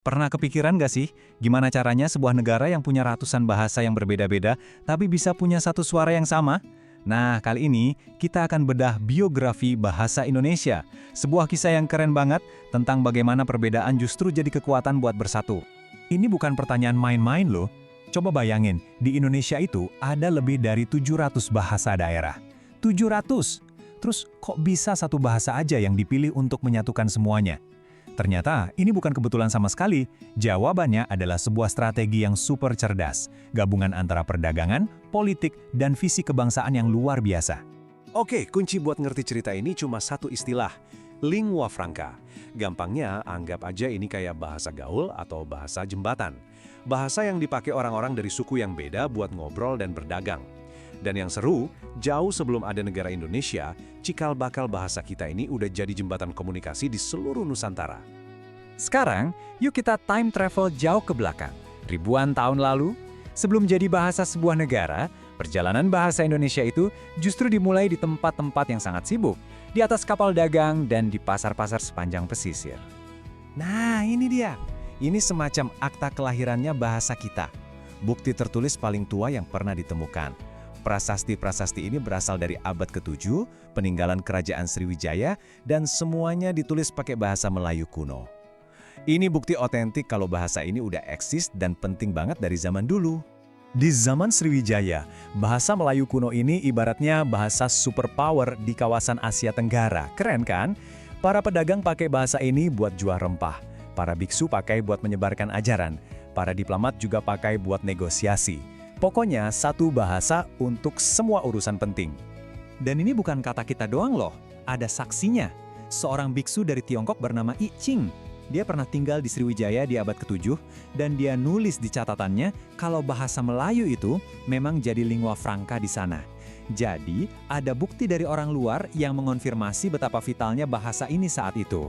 Pernah kepikiran gak sih, gimana caranya sebuah negara yang punya ratusan bahasa yang berbeda-beda, tapi bisa punya satu suara yang sama? Nah, kali ini kita akan bedah biografi bahasa Indonesia. Sebuah kisah yang keren banget tentang bagaimana perbedaan justru jadi kekuatan buat bersatu. Ini bukan pertanyaan main-main loh. Coba bayangin, di Indonesia itu ada lebih dari 700 bahasa daerah. 700! Terus kok bisa satu bahasa aja yang dipilih untuk menyatukan semuanya? Ternyata ini bukan kebetulan sama sekali. Jawabannya adalah sebuah strategi yang super cerdas, gabungan antara perdagangan, politik, dan visi kebangsaan yang luar biasa. Oke, kunci buat ngerti cerita ini cuma satu istilah, lingua franca. Gampangnya, anggap aja ini kayak bahasa gaul atau bahasa jembatan. Bahasa yang dipakai orang-orang dari suku yang beda buat ngobrol dan berdagang. Dan yang seru, jauh sebelum ada negara Indonesia, cikal bakal bahasa kita ini udah jadi jembatan komunikasi di seluruh Nusantara. Sekarang, yuk kita time travel jauh ke belakang. Ribuan tahun lalu, sebelum jadi bahasa sebuah negara, perjalanan bahasa Indonesia itu justru dimulai di tempat-tempat yang sangat sibuk, di atas kapal dagang dan di pasar-pasar sepanjang pesisir. Nah, ini dia. Ini semacam akta kelahirannya bahasa kita. Bukti tertulis paling tua yang pernah ditemukan. Prasasti-prasasti ini berasal dari abad ke-7, peninggalan kerajaan Sriwijaya, dan semuanya ditulis pakai bahasa Melayu kuno. Ini bukti otentik kalau bahasa ini udah eksis dan penting banget dari zaman dulu. Di zaman Sriwijaya, bahasa Melayu kuno ini ibaratnya bahasa superpower di kawasan Asia Tenggara. Keren kan? Para pedagang pakai bahasa ini buat jual rempah. Para biksu pakai buat menyebarkan ajaran. Para diplomat juga pakai buat negosiasi. Pokoknya satu bahasa untuk semua urusan penting. Dan ini bukan kata kita doang loh, ada saksinya. Seorang biksu dari Tiongkok bernama I Ching. Dia pernah tinggal di Sriwijaya di abad ke-7, dan dia nulis di catatannya kalau bahasa Melayu itu memang jadi lingua franca di sana. Jadi, ada bukti dari orang luar yang mengonfirmasi betapa vitalnya bahasa ini saat itu.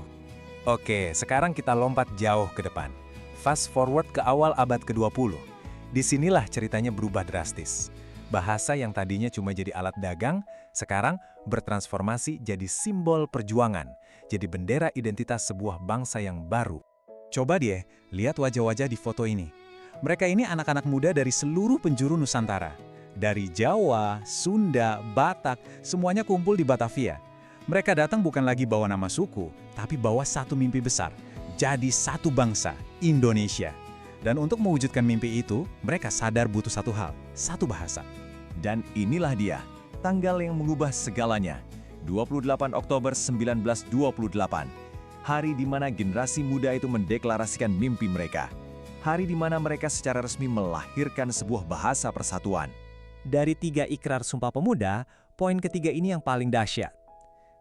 Oke, sekarang kita lompat jauh ke depan. Fast forward ke awal abad ke-20. Disinilah ceritanya berubah drastis. Bahasa yang tadinya cuma jadi alat dagang, sekarang bertransformasi jadi simbol perjuangan, jadi bendera identitas sebuah bangsa yang baru. Coba deh, lihat wajah-wajah di foto ini. Mereka ini anak-anak muda dari seluruh penjuru Nusantara. Dari Jawa, Sunda, Batak, semuanya kumpul di Batavia. Mereka datang bukan lagi bawa nama suku, tapi bawa satu mimpi besar, jadi satu bangsa, Indonesia. Dan untuk mewujudkan mimpi itu, mereka sadar butuh satu hal, satu bahasa. Dan inilah dia, tanggal yang mengubah segalanya. 28 Oktober 1928. Hari di mana generasi muda itu mendeklarasikan mimpi mereka. Hari di mana mereka secara resmi melahirkan sebuah bahasa persatuan. Dari 3 ikrar Sumpah Pemuda, poin ketiga ini yang paling dahsyat.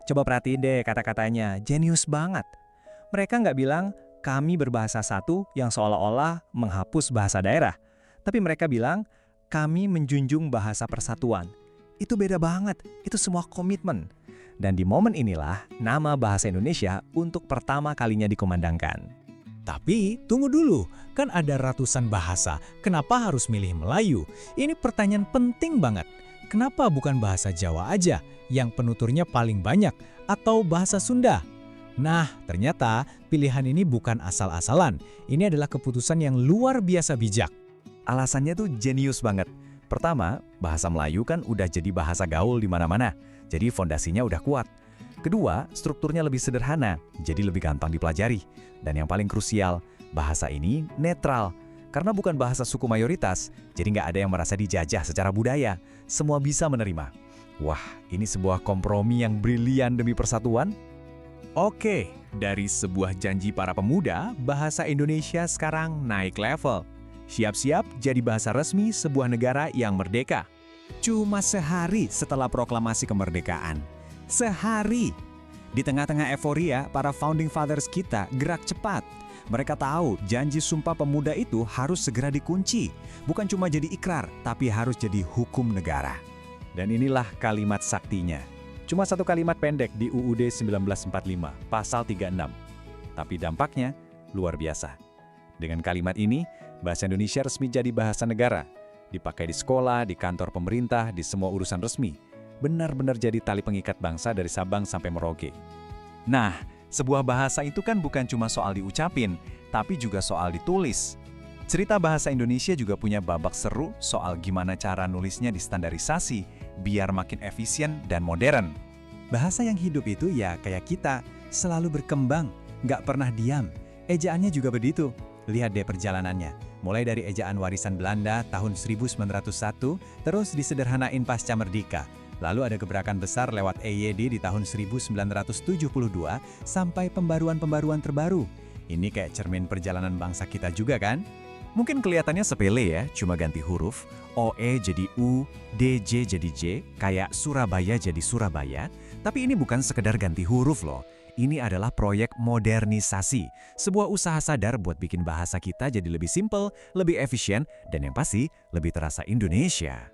Coba perhatiin deh kata-katanya, jenius banget. Mereka nggak bilang, kami berbahasa satu yang seolah-olah menghapus bahasa daerah. Tapi mereka bilang, kami menjunjung bahasa persatuan. Itu beda banget, itu semua komitmen. Dan di momen inilah, nama bahasa Indonesia untuk pertama kalinya dikumandangkan. Tapi, tunggu dulu, kan ada ratusan bahasa, kenapa harus milih Melayu? Ini pertanyaan penting banget. Kenapa bukan bahasa Jawa aja, yang penuturnya paling banyak, atau bahasa Sunda? Nah, ternyata pilihan ini bukan asal-asalan. Ini adalah keputusan yang luar biasa bijak. Alasannya tuh jenius banget. Pertama, bahasa Melayu kan udah jadi bahasa gaul di mana-mana, jadi fondasinya udah kuat. Kedua, strukturnya lebih sederhana, jadi lebih gampang dipelajari. Dan yang paling krusial, bahasa ini netral. Karena bukan bahasa suku mayoritas, jadi nggak ada yang merasa dijajah secara budaya. Semua bisa menerima. Wah, ini sebuah kompromi yang brilian demi persatuan. Oke, dari sebuah janji para pemuda, bahasa Indonesia sekarang naik level. Siap-siap jadi bahasa resmi sebuah negara yang merdeka. Cuma sehari setelah proklamasi kemerdekaan. Sehari! Di tengah-tengah euforia, para founding fathers kita gerak cepat. Mereka tahu janji Sumpah Pemuda itu harus segera dikunci. Bukan cuma jadi ikrar, tapi harus jadi hukum negara. Dan inilah kalimat saktinya. Cuma satu kalimat pendek di UUD 1945, pasal 36. Tapi dampaknya luar biasa. Dengan kalimat ini, bahasa Indonesia resmi jadi bahasa negara. Dipakai di sekolah, di kantor pemerintah, di semua urusan resmi. Benar-benar jadi tali pengikat bangsa dari Sabang sampai Merauke. Nah, Sebuah bahasa itu kan bukan cuma soal diucapin, tapi juga soal ditulis. Cerita bahasa Indonesia juga punya babak seru soal gimana cara nulisnya distandarisasi, biar makin efisien dan modern. Bahasa yang hidup itu ya kayak kita, selalu berkembang, nggak pernah diam. Ejaannya juga begitu. Lihat deh perjalanannya. Mulai dari ejaan warisan Belanda tahun 1901, terus disederhanain pasca merdeka. Lalu ada gebrakan besar lewat EYD di tahun 1972, sampai pembaruan-pembaruan terbaru. Ini kayak cermin perjalanan bangsa kita juga kan? Mungkin kelihatannya sepele ya, cuma ganti huruf, OE jadi U, DJ jadi J, kayak Surabaya jadi Surabaya. Tapi ini bukan sekedar ganti huruf loh. Ini adalah proyek modernisasi, sebuah usaha sadar buat bikin bahasa kita jadi lebih simpel, lebih efisien, dan yang pasti lebih terasa Indonesia.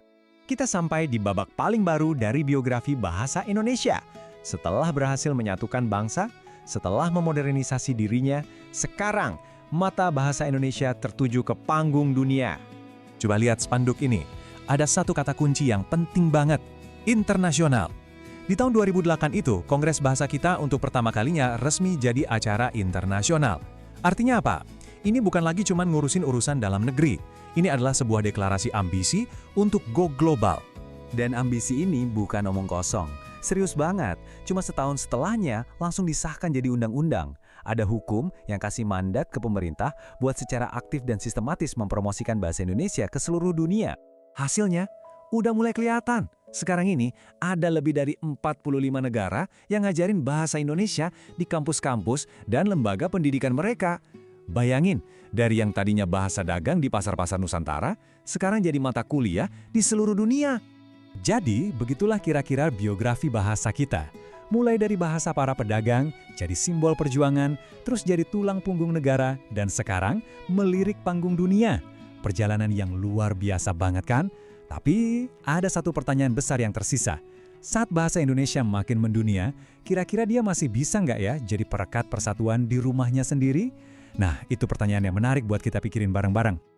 Kita sampai di babak paling baru dari biografi bahasa Indonesia. Setelah berhasil menyatukan bangsa, setelah memodernisasi dirinya, sekarang mata bahasa Indonesia tertuju ke panggung dunia. Coba lihat spanduk ini. Ada satu kata kunci yang penting banget, internasional. Di tahun 2008 itu, Kongres Bahasa kita untuk pertama kalinya resmi jadi acara internasional. Artinya apa? Ini bukan lagi cuma ngurusin urusan dalam negeri. Ini adalah sebuah deklarasi ambisi untuk go global. Dan ambisi ini bukan omong kosong. Serius banget, cuma setahun setelahnya langsung disahkan jadi undang-undang. Ada hukum yang kasih mandat ke pemerintah buat secara aktif dan sistematis mempromosikan bahasa Indonesia ke seluruh dunia. Hasilnya udah mulai kelihatan. Sekarang ini ada lebih dari 45 negara yang ngajarin bahasa Indonesia di kampus-kampus dan lembaga pendidikan mereka. Bayangin, dari yang tadinya bahasa dagang di pasar-pasar Nusantara, sekarang jadi mata kuliah di seluruh dunia. Jadi, begitulah kira-kira biografi bahasa kita. Mulai dari bahasa para pedagang, jadi simbol perjuangan, terus jadi tulang punggung negara, dan sekarang melirik panggung dunia. Perjalanan yang luar biasa banget kan? Tapi ada satu pertanyaan besar yang tersisa. Saat bahasa Indonesia makin mendunia, kira-kira dia masih bisa nggak ya jadi perekat persatuan di rumahnya sendiri? Nah, itu pertanyaan yang menarik buat kita pikirin bareng-bareng.